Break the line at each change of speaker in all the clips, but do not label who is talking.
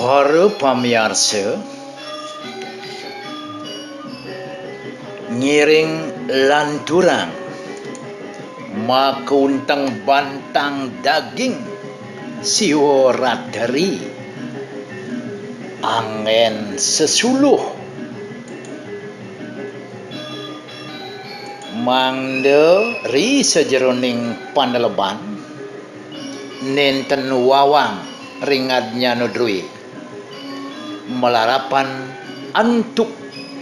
Para pamirsa, ngiring lanturang makuntang bantang daging siworat dari angin sesuluh mangde ri sejeroning paneleban nenten wawang ringadnya nudrui melarapan antuk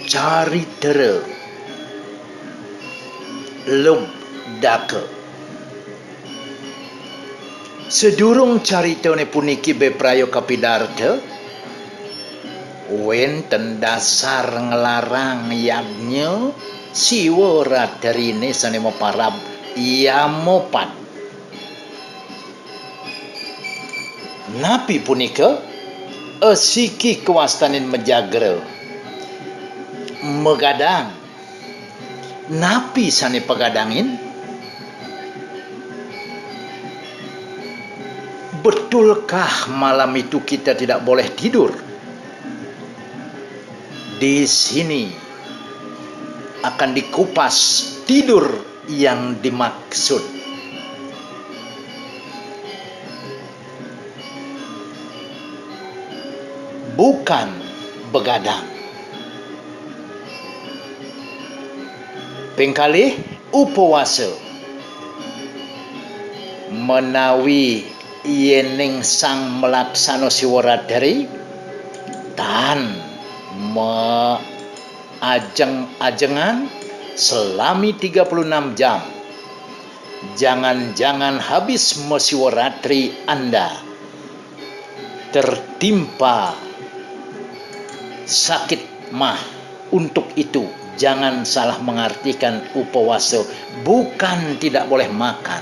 cari tere lub dake sedurung caritone puniki beprayo kapidarta wenten dasar ngelarang yagnya siwora darine sanemo parab yamopat napi punika siki kewastanin menjaga megadang napi sane pegadangin betulkah malam itu kita tidak boleh tidur di sini akan dikupas tidur yang dimaksud bukan begadang. Pengkalih upawasa menawi yening sang melaksano siwaradari tan ajeng-ajengan selami 36 jam. Jangan-jangan habis mesiwaratri Anda tertimpa sakit mah. Untuk itu jangan salah mengartikan upawasa bukan tidak boleh makan.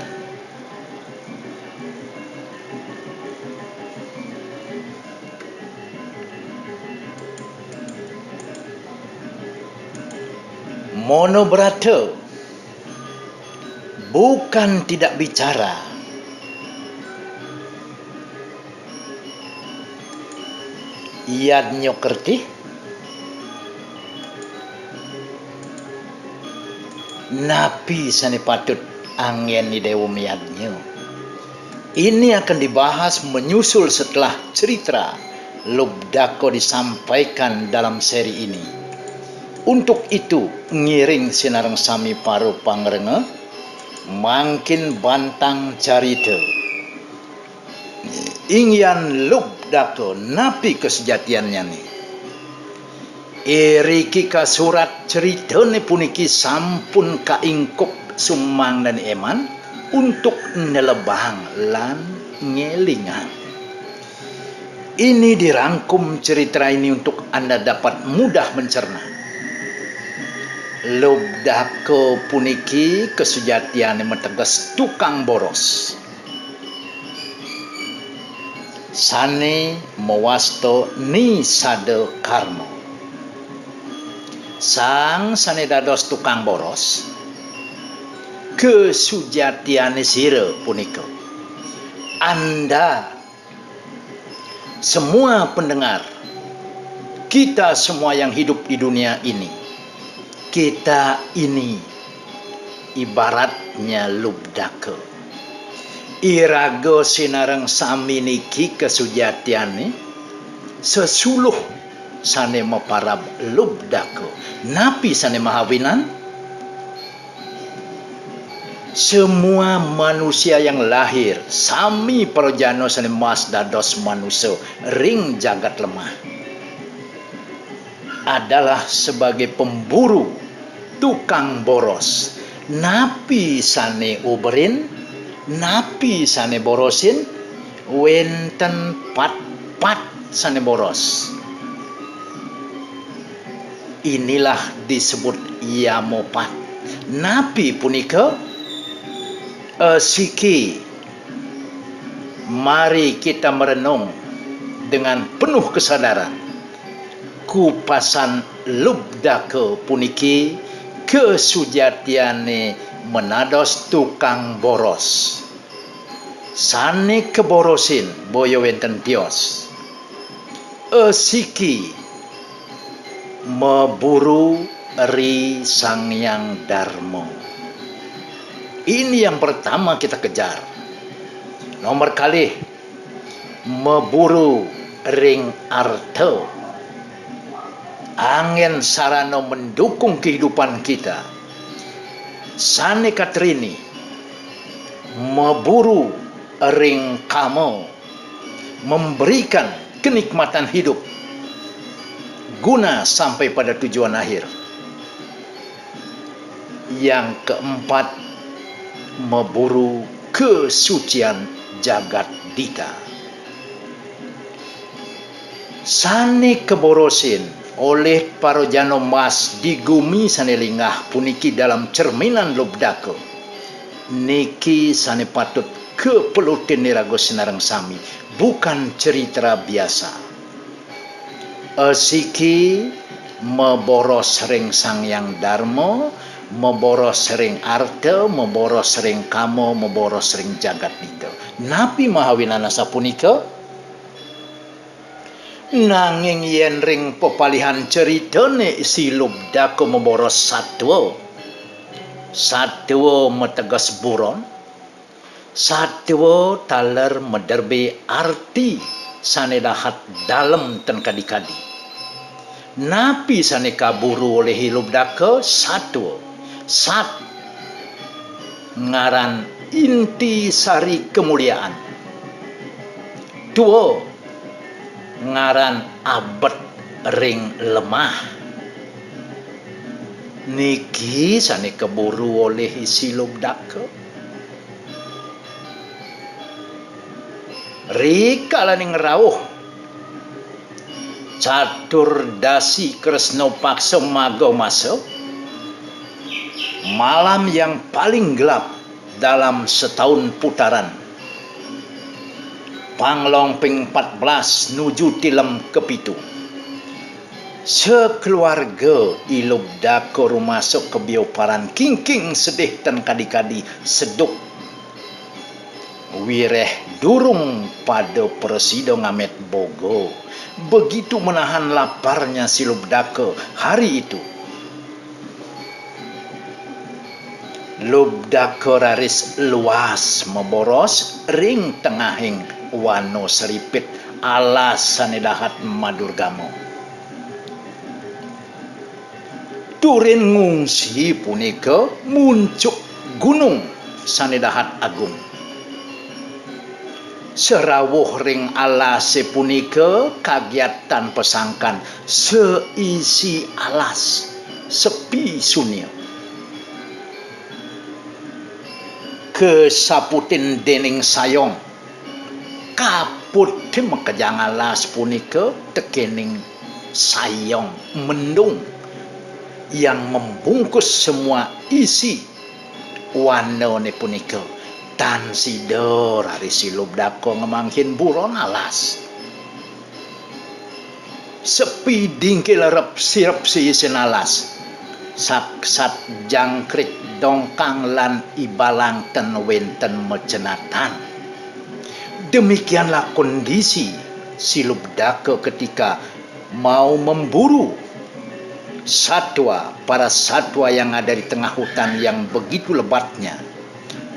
Monobrata bukan tidak bicara. Iadnyo kerti napi sane patut angin di dewa miadnyo. Ini akan dibahas menyusul setelah cerita Lubdako disampaikan dalam seri ini. Untuk itu ngiring sinareng sami paru pangrenge mangkin bantang carita ingyan Lubdako napi kesejatiannya nih. Iriki ka surat ceritane puniki sampun kaingkup sumang dan eman untuk nelebang lan ngelingan. Ini dirangkum cerita ini untuk Anda dapat mudah mencerna. Lubdako puniki kesejatiane meteges tukang boros. Sane mewasto ni sade karmo. Sang sane dados tukang boros kesujatiane sira punika. Anda semua pendengar, kita semua yang hidup di dunia ini, kita ini ibaratnya Lubdako. Irago sinareng sami niki kesujatiane sesuluh sane maparab Lubdako. Napi sane mahawinan semua manusia yang lahir sami parojano sane mas dados manusia ring jagat lemah adalah sebagai pemburu tukang boros. Napi sane uberin, napi sane borosin, wenten pat sane boros. Inilah disebut yamopat. Napi punika siki mari kita merenung dengan penuh kesadaran. Kupasan Lubdako puniki kesujatiane menados tukang boros. Sane keborosin boyo wenten tios. Siki memburu ri Sang Hyang Darmo. Ini yang pertama kita kejar. Nomor kali memburu ring arto. Angin sarana mendukung kehidupan kita. Sane Katrini memburu ring kamo, memberikan kenikmatan hidup guna sampai pada tujuan akhir. Yang keempat, memburu kesucian jagat dita. Sane keborosin oleh para jano mas di gumi sane lingah puniki dalam cerminan lubdako. Niki sane patut kepelutin nirago sinarang sami, bukan cerita biasa. Siki memboros ring Sang Hyang Darmo, memboros ring arta, memboros ring kamo, memboros ring jagat dita. Napi mahawinana sapunika nanging yen ring pepalihan ceritane si lubdako memboros satwa metegas buron, satwa taler mederbe arti sane dahat dalem ten kadi-kadi. Napi sane kaburu oleh lubdako satwa sat ngaran inti sari kemuliaan, tuo ngaran abet ring lemah. Niki sane keburu oleh isi lubdako. Rika laning rawuh catur dasi Kresna paksa maga masuk malam yang paling gelap dalam setahun putaran. Panglong ping 14 nuju tilem kepitu. Sekeluarga ilubdako rumasuk ke bioparan kingking sedih tan kadi-kadi seduk. Wireh durung pada presido ngamet bogo. Begitu menahan laparnya si lubdako hari itu. Lubdako raris luas memboros ring tengahing wano seripit alas sanedahat madurgamo. Turin ngungsi punika muncuk gunung sanedahat agung. Serawuh ring alase punika kagiatan pesangkan seisi alas sepi sunyi. Kesaputin dening sayong kaput mekejang alas punika tekening sayong mendung yang membungkus semua isi wanone punika. Tan sidor hari si lubdako ngemangkin buron alas. Sepi dingkil rep sirep si isin alas. Saksat jangkrik dongkang lan ibalang ten wenten mecenatan. Demikianlah kondisi si lubdako ketika mau memburu para satwa yang ada di tengah hutan yang begitu lebatnya.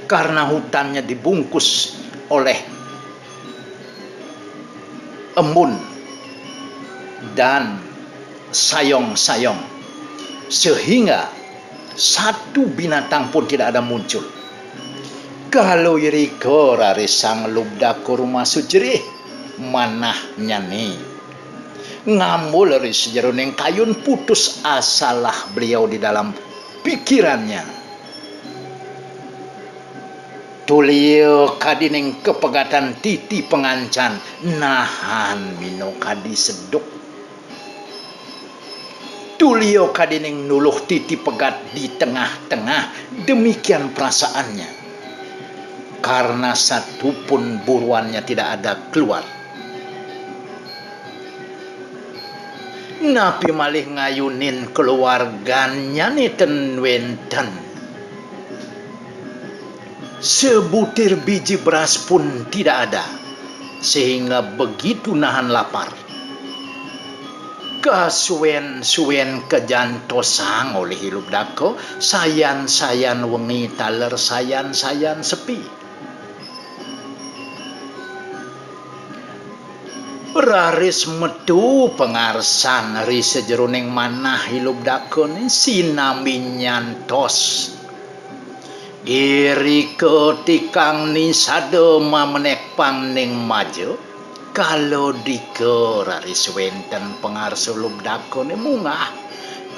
Karena hutannya dibungkus oleh embun dan sayong-sayong, sehingga satu binatang pun tidak ada muncul. Kalau iriko rari sang lubdako rumah sujerih manah nyani ngamul dari sejeroning kayun putus asalah beliau di dalam pikirannya. Tulio kadining kepegatan titi pengancan nahan mino kadi seduk. Tulio kadining nuluh titi pegat di tengah-tengah, demikian perasaannya. Karena satu pun buruannya tidak ada keluar. Napi malih ngayunin keluarganya nih ten wenten. Sebutir biji beras pun tidak ada, sehingga begitu nahan lapar. Kasuwen-suwen kejantosang oleh hilup dako, sayan-sayan wengi taler sayan-sayan sepi. Raris metu pengarsan ri sejeroning manah hilup dako ni sinami nyantos. Iri ketikang ni sadema menek pang ning majo. Kalau dike raris wenten pengarso hilup dako ni mungah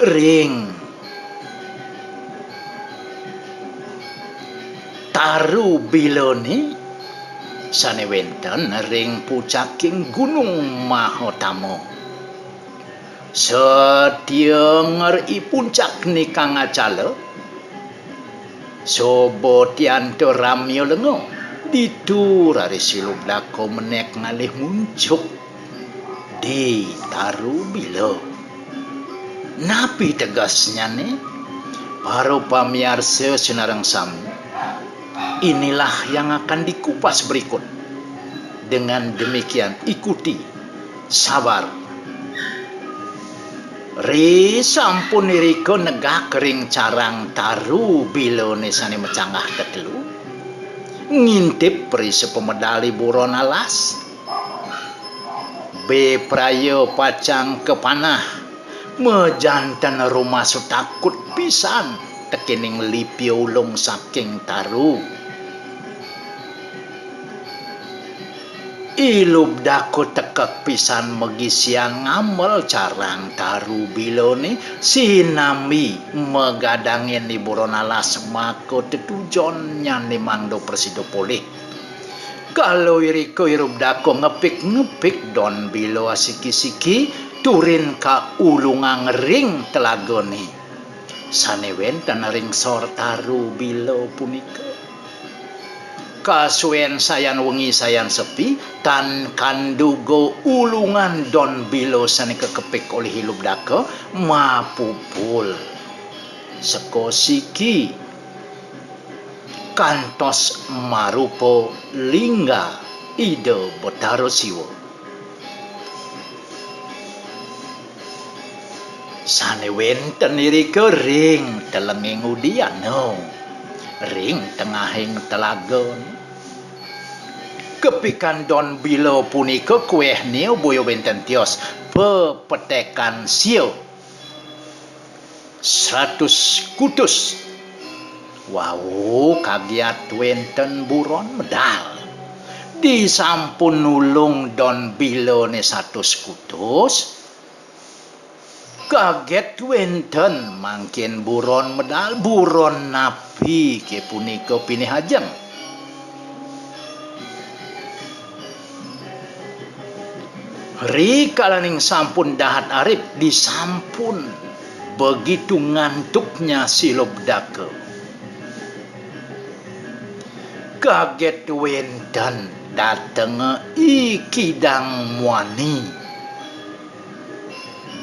ring taru biloni sane wenten ring pucaking gunung Mahotamo. Setia ngeri puncak ni kang acala sobo tianto ramyo lengo ditu raris hilup dako menek ngalih muncuk di taru bilo. Napi tegasnya nih para pamiarsa Sinareng Sami, inilah yang akan dikupas berikut. Dengan demikian ikuti, sabar. Ri sampun iriko negak kering carang taru bilo nesane mecanggah tetelu. Ngintip peri sepemedali buron alas. B prayo pacang kepanah. Mejantan rumah sutakut pisan. Tekening lipi ulung saking taru. Ilub dako tekek pisan megisian ngamel carang taru bilone sinami megadangin di buron alas mako tetujon nyane mangdo presido polih. Kalau iriko irub dako ngepik-ngepik don bilo asiki-siki turin ka ulungang ring telagone. Sanewen dan ring sor taru bilo punika. Kasuwen sayan wengi sayan sepi tan kandugo ulungan don bilo sane kekepik oleh hilup dako mapupul sekosiki kantos marupo lingga ide botaro siwo. Sane wenten iriko ring telenging udiano ring tengahing telagon. Kepikan don bilo punika kueh nio boyo benten tios pepetekan sio 100 kutus. Wow, kagiat wenten buron medal. Disampun nulung don bilo ne 100 kutus. Kaget wenten mangkin buron medal buron napi ke punika pinih ajeng. Rikalaning sampun dahat arip disampun begitu ngantuknya si lobdake. Kaget wenten dateng ikidang muani.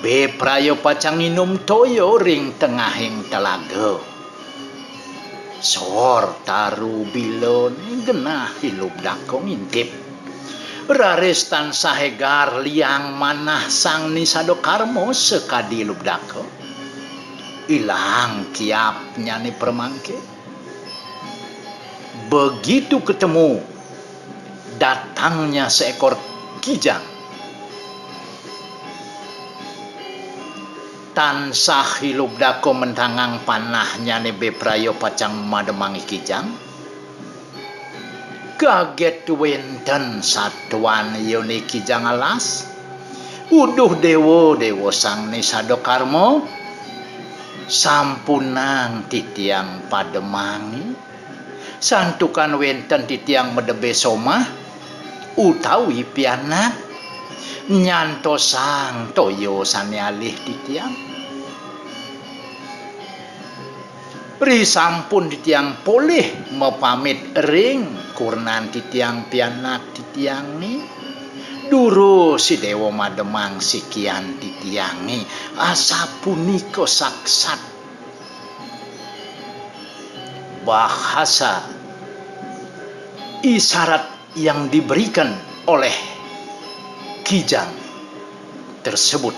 Be prayo pacang minum toyo ring tengahing telaga. Sor taru bilon genah hilup dako ngintip. Raris tansah hegar liang manah sang nisado karmo sekadi hilup dako. Ilang kiapnya ni permangke. Begitu ketemu datangnya seekor kijang. Tansah hilup dako mentangang panahnya ni beprayo pacang mademangi kijang. Kaget wenten satuan yoni kijang alas. Uduh dewo sang nisado karmo. Sampunang titiang pademangi. Santukan wenten titiang medebe somah. Utawi pianak. Nyantosang toyo sane alih titiang. Risampun titiang poleh mepamit ring kurnan titiang pianak titiangi. Duru si dewa mademang sikian titiangi asa punika saksat. Bahasa isyarat yang diberikan oleh kijang tersebut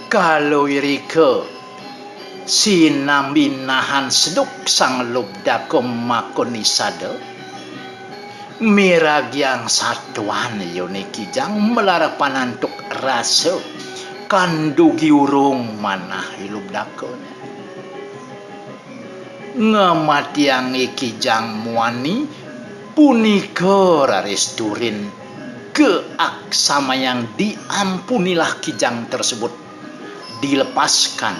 Kalau irike sinambi nahan seduk sang lubdako makoni sade miragyang satuan yone kijang melara panantuk rasa kandugi urung manah ilubdako ngematiang kijang muani punika raresturin ke aksama yang diampunilah kijang tersebut dilepaskan.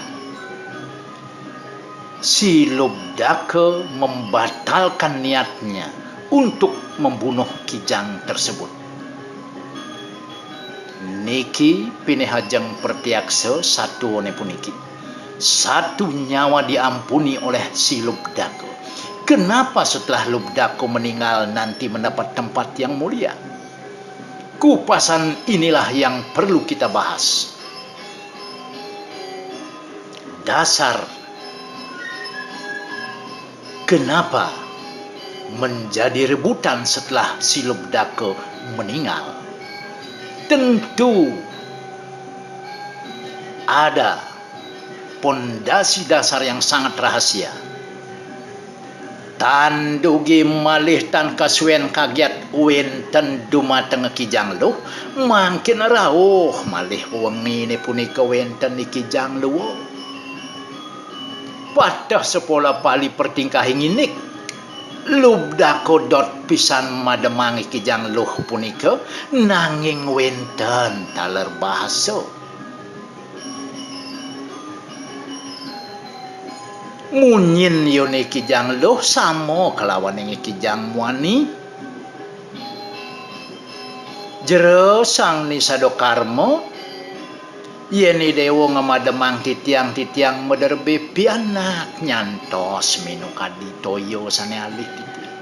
Si lubdake membatalkan niatnya untuk membunuh kijang tersebut. Niki pinehajeng pertiaksa satu one puniki. Satu nyawa diampuni oleh si lubdake. Kenapa setelah lubdake meninggal nanti mendapat tempat yang mulia? Kupasan inilah yang perlu kita bahas. Dasar kenapa menjadi rebutan setelah si lubdake meninggal? Tentu ada pondasi dasar yang sangat rahasia. Tandugi malih tan kasuen kaget wenten dumateng kijang luh mangkin rawuh malih wengi ne punika wenten kijang luh. Padah sepola pali pertingkah nginik lubdako dot pisan mademangi kijang luh punika nanging wenten taler bahasa. Munyin yone kijang luh samo kelawan ing kijang muani jero sang nisado karma yeni dewo ngamademang titiang-titiang mederbe pianak nyantos minukadi toyo sane alih titiang.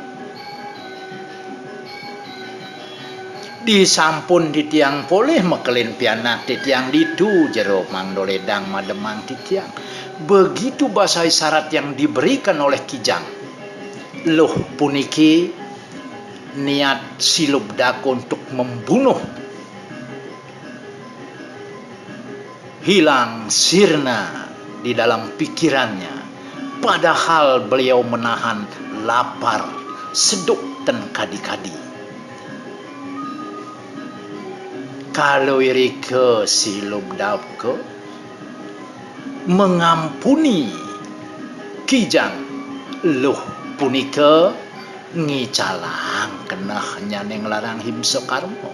Disampun titiang poleh mekelin pianak titiang ditu jero mangdoledang mademang titiang. Begitu bahasa isyarat yang diberikan oleh kijang luh puniki niat si lubdake untuk membunuh hilang sirna di dalam pikirannya, padahal beliau menahan lapar seduk dan kadi-kadi. Kalau irike si lubdake mengampuni kijang luh punika ngicalang kenah nyaneng larang himsa karma.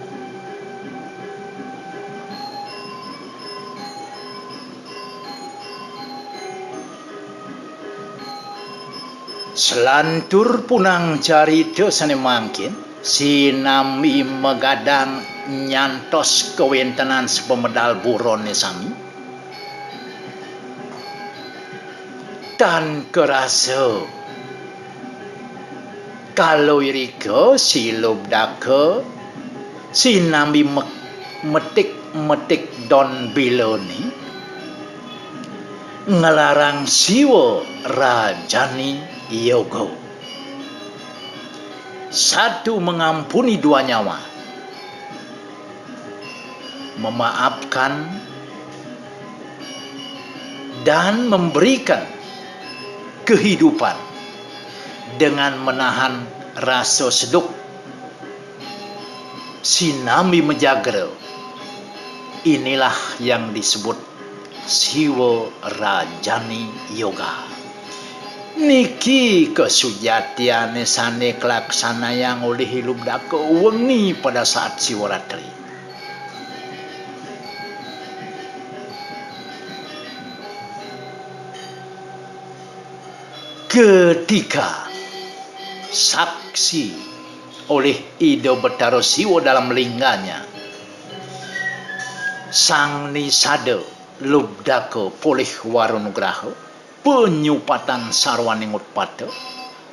Selantur punang carita sane mangkin sinami megadang nyantos kewentenan sepemedal burone sami dan kerasa kalau irike si lubdake sinambi metik don biloni ngelarang siwa rajani yoga. Satu mengampuni dua nyawa, memaafkan dan memberikan kehidupan dengan menahan rasa seduk sinambi menjaga. Inilah yang disebut siwa rajani yoga. Niki kesujatiane sane kelaksana yang oleh lubdake wengi pada saat siwaratri. Ketika saksi oleh Ido Betara Siwa dalam lingganya, sang nisada lubdake polih warunugraha penyupatan sarwaning utpata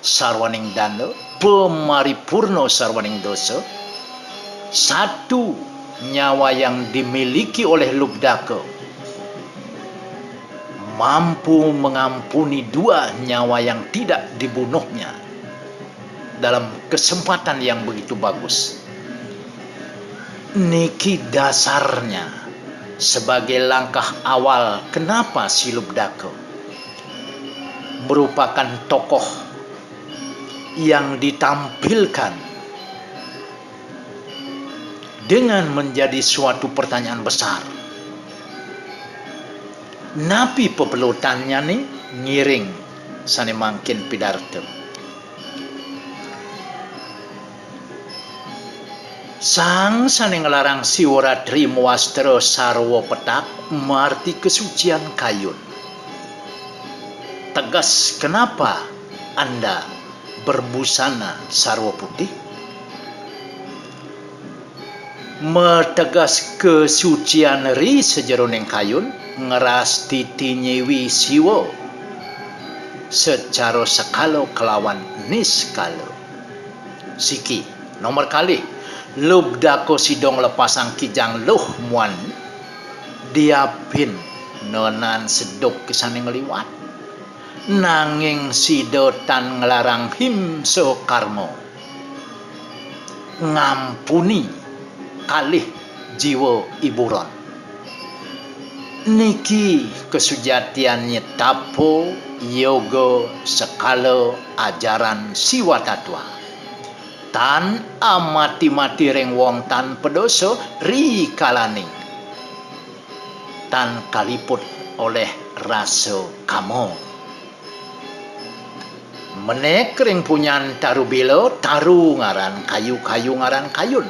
sarwaning dana pemaripurna sarwaning dosa. Satu nyawa yang dimiliki oleh lubdake mampu mengampuni dua nyawa yang tidak dibunuhnya dalam kesempatan yang begitu bagus. Niki dasarnya sebagai langkah awal kenapa si Lubdako merupakan tokoh yang ditampilkan dengan menjadi suatu pertanyaan besar. Napi pepelutannya nih ngiring sane mangkin pidarto. Sang sane ngelarang siwara trimo wastro sarwo petak marti kesucian kayun. Tegas kenapa Anda berbusana sarwo putih? Metegas kesucian ri sejeroning kayun ngeras titi nyewi siwo secara sekalo kelawan niskalo. Siki nomor kali Lubdako sidong lepasang kijang luh muan diapin nonan sedok kesane ngeliwat nanging sidotan ngelarang him sokarmo ngampuni kalih jiwa iburon. Niki kesujatiannya tapo yoga sekalo ajaran siwa tatwa tan amati-mati reng wong tan pedoso ri kalaning tan kaliput oleh raso kamo menek ring punyan taru bilo taru ngaran kayu-kayu ngaran kayun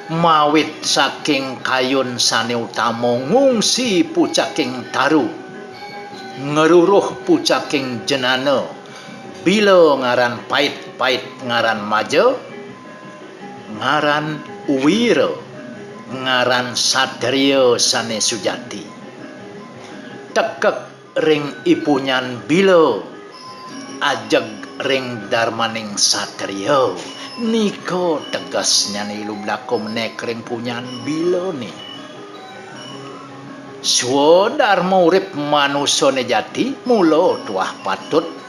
mawit saking kayun sane utamo ngungsi pucaking taru ngeruruh pucaking jenana bilo ngaran pait ngaran majo ngaran wiro ngaran satrio sane sujati tekek ring ipunyan bilo ajeg ring darmaning satrio niko tegasnya nih Lubdako menek ring punyan bilo nih suwo dharma urip manusane jati mulo tuah patut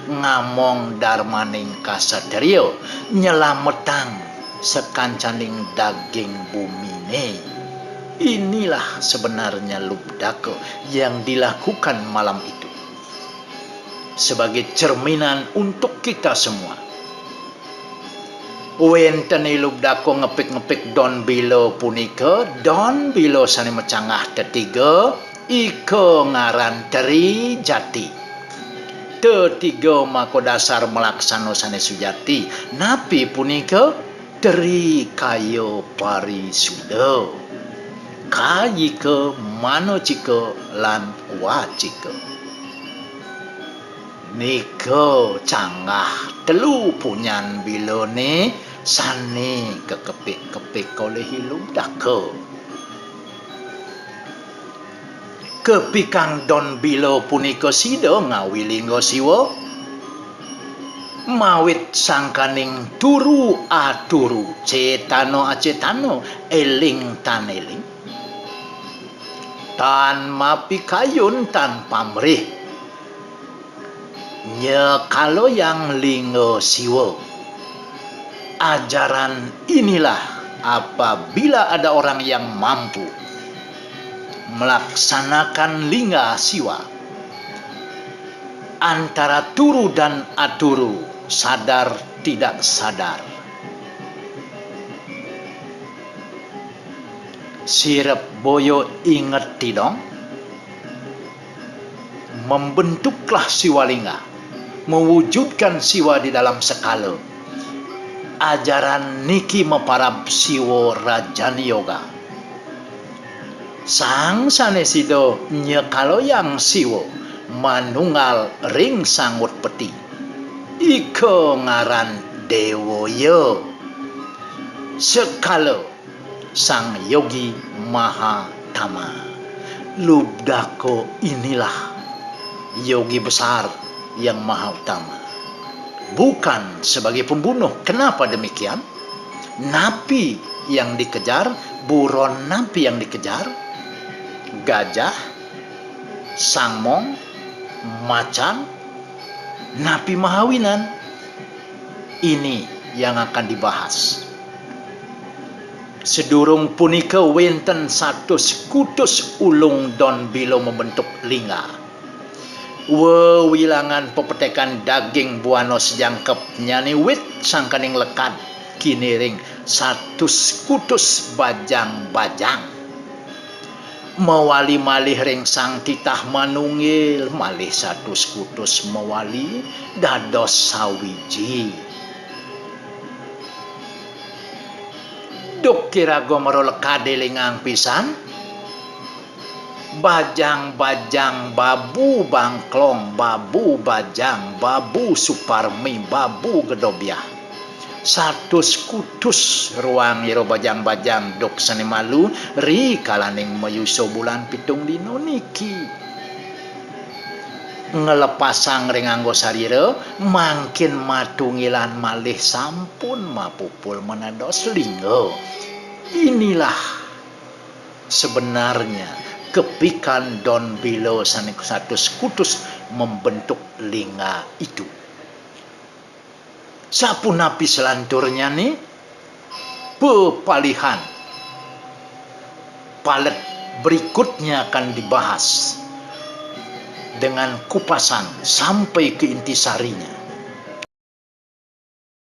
ngamong darmaning kasatrio nyelametang sekancaning daging bumine. Inilah sebenarnya Lubdako yang dilakukan malam itu sebagai cerminan untuk kita semua. Wentene Lubdako ngepik-ngepik Don Bilo punika, Don Bilo sane mecangah tetiga iko ngaran Teri Jati. Ketiga mako dasar melaksano sane sujati napi punika Teri Kayo Parisuda kayika manocika lan wacika niko cangah telu punyan bilone sane kekepik-kepik oleh Lubdako. Kepikang Don Bilo punika sida ngawilingga siwa mawit sangkaning turu aturu cetano acetano eling tan eling tan mapi kayun tan pamrih nyekalo yang linggo siwa. Ajaran inilah apabila ada orang yang mampu melaksanakan lingga siwa antara turu dan aturu, sadar tidak sadar. Sirep boyo inget tidong, membentuklah siwa lingga, mewujudkan siwa di dalam sekala. Ajaran niki meparab siwo rajani yoga. Sang sanesido nyekalo yang siwo manunggal ring sangut peti iko ngaran dewoyo sekalo sang yogi mahatama. Lubdako inilah yogi besar yang maha utama, bukan sebagai pembunuh. Kenapa demikian? Napi yang dikejar, buron napi yang dikejar, gajah, sangmong, macan, napi mahawinan. Ini yang akan dibahas. Sedurung punika wenten 100 kutus ulung don bilo membentuk lingga. Wewilangan pepetekan daging buanos jangkep nyani wit sangkaning lekat kiniring 100 kutus bajang-bajang. Mewali malih ring sang titah manunggil malih 100 kutus mewali dados sawiji. Duk kiraga maro lekade lingang pisan. Bajang-bajang babu bangklong, babu bajang, babu suparmi, babu gedobiah. 100 kutus ruang iro bajang-bajang dok sane malu ri kalaning mayuso bulan pitung dino niki. Ngelepasang ring anggo sarira mangkin matungilan malih sampun mapupul menados lingga. Inilah sebenarnya kepikan Don Bilo sane 100 kutus membentuk lingga itu. Sapunapi selanturnya nih pepalihan palet berikutnya akan dibahas dengan kupasan sampai ke intisarinya.